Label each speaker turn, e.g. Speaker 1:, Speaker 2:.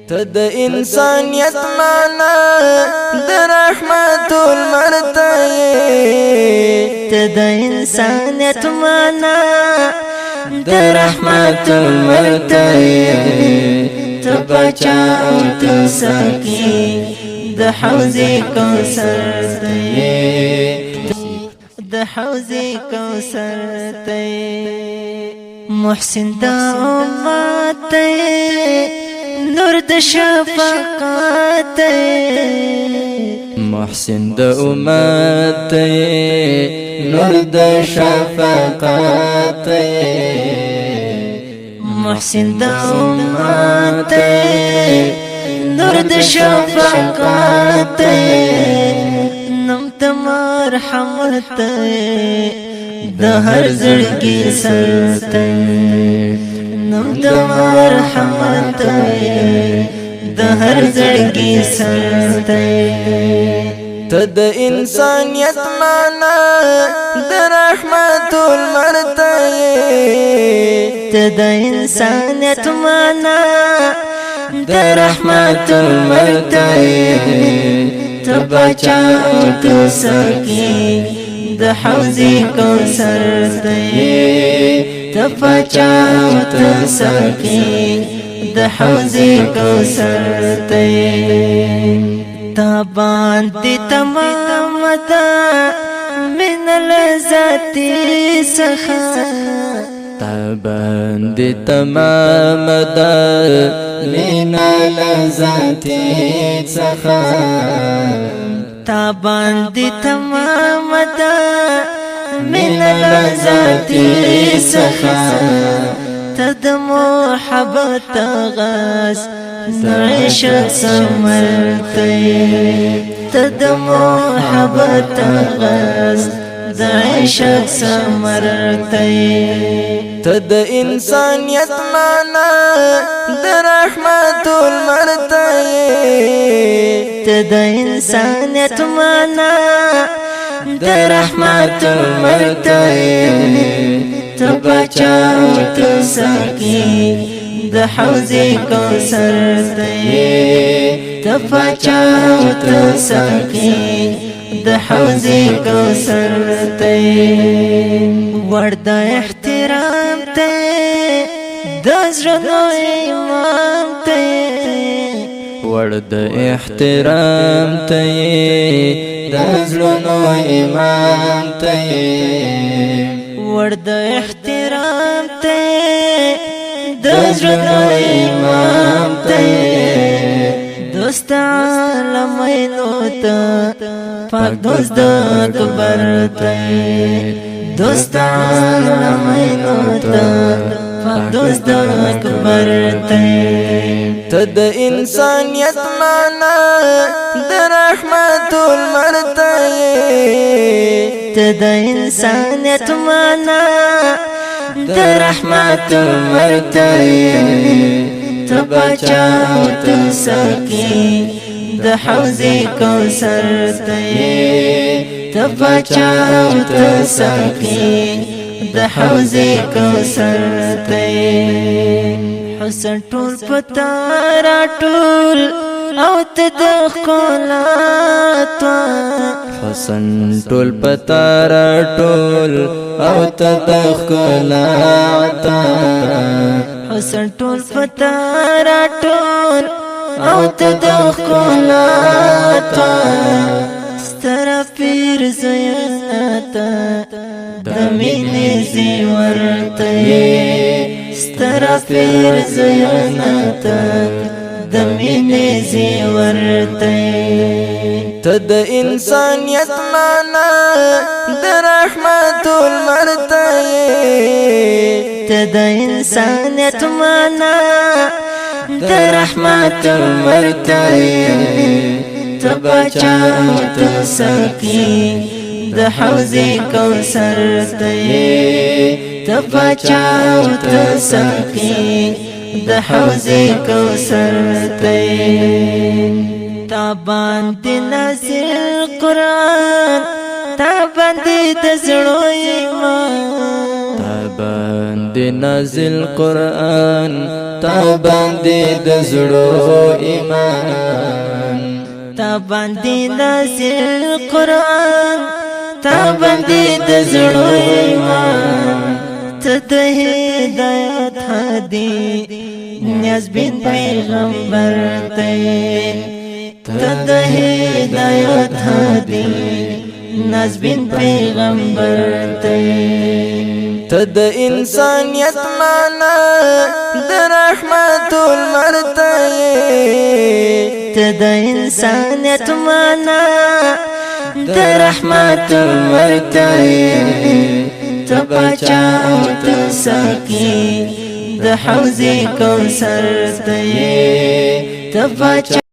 Speaker 1: تد انسانیت مانا در رحمت المرتئ
Speaker 2: تد انسانیت مانا
Speaker 1: در رحمت المرتئ
Speaker 2: تبچا او تسکی د حوضی کوثر تی د حوضی کوثر تی محسن دا امت تی نور د شفقت
Speaker 1: محسن د امت نور د شفقت
Speaker 2: محسن دا امت نور د شفقت نم د مرحمت د هر زړګي سر نم د مرحمت د هر زړګي سر
Speaker 1: تد انسانیت مانا در رحمت المرتئ
Speaker 2: تد انسانیت مانا
Speaker 1: در رحمت المرتئ
Speaker 2: تبچا او تسکی د حوضی کوثر تبچا او تسکی د حوضی کوثر تابان دی تمام دا من لذتی سخا
Speaker 1: تابان دی تمام دا من لذتی سخا
Speaker 2: تابان دی تمام دا من لذتی سخا تد محبت غاز عشق سمرتي تد محبت غاز عشق سمرتي
Speaker 1: تد انسانیت مانا در رحمت المرتئ
Speaker 2: تد انسانیت مانا در رحمت المرتئ تبچا او تسکی د حوضی کوثر تبچا او تسکی د حوضی کوثر ورد احترام ته د زړونو امام ته
Speaker 1: ورد احترام ته د زړونو امام ته
Speaker 2: ورد احترام ته د زړونو امام ته دوست عالمینو ته پاک دوست اکبر ته دوست عالمینو ته پاک دوست اکبر ته
Speaker 1: تد انسانیت مانا در رحمت المرتئ
Speaker 2: تد انسانیت مانا در رحمت المرتئ تبچا او تسکی د حوضی کوثر تبچا او تسکی د حوضی کوثر حسن ټول پتا را ټول او تدخ کولات
Speaker 1: حسن ټول پتا را ټول او تدخ کولات
Speaker 2: حسن ټول پتا را ټول او تدخ کولات ستر پیر زیاتا د مینې زیورته ستر پیر زیاتا د مینې زیورته
Speaker 1: تد انسانیت مانا در رحمت المرتئ
Speaker 2: تد انسانیت مانا در رحمت المرتئ تبچا او تسکی د حوضی کوثر تبچا او تسکی د حوضی کوثر تابان دی نازل قرآن تابان دی دزړو ایمان
Speaker 1: تابان دی نازل قرآن تا باندې د زړو ایمان
Speaker 2: تا باندې نازل قرآن تا باندې د زړو ایمان ته د هدایت هادي نیاز بین پیغمبر ته ته د هدایت هادي نیاز بین پیغمبر ته
Speaker 1: ته د انسانیت معنا د رحمت المرتئ
Speaker 2: ته د انسانیت معنا د رحمت المرتئ ته بچا او ته ساقي د حوض کوثر ته ته بچا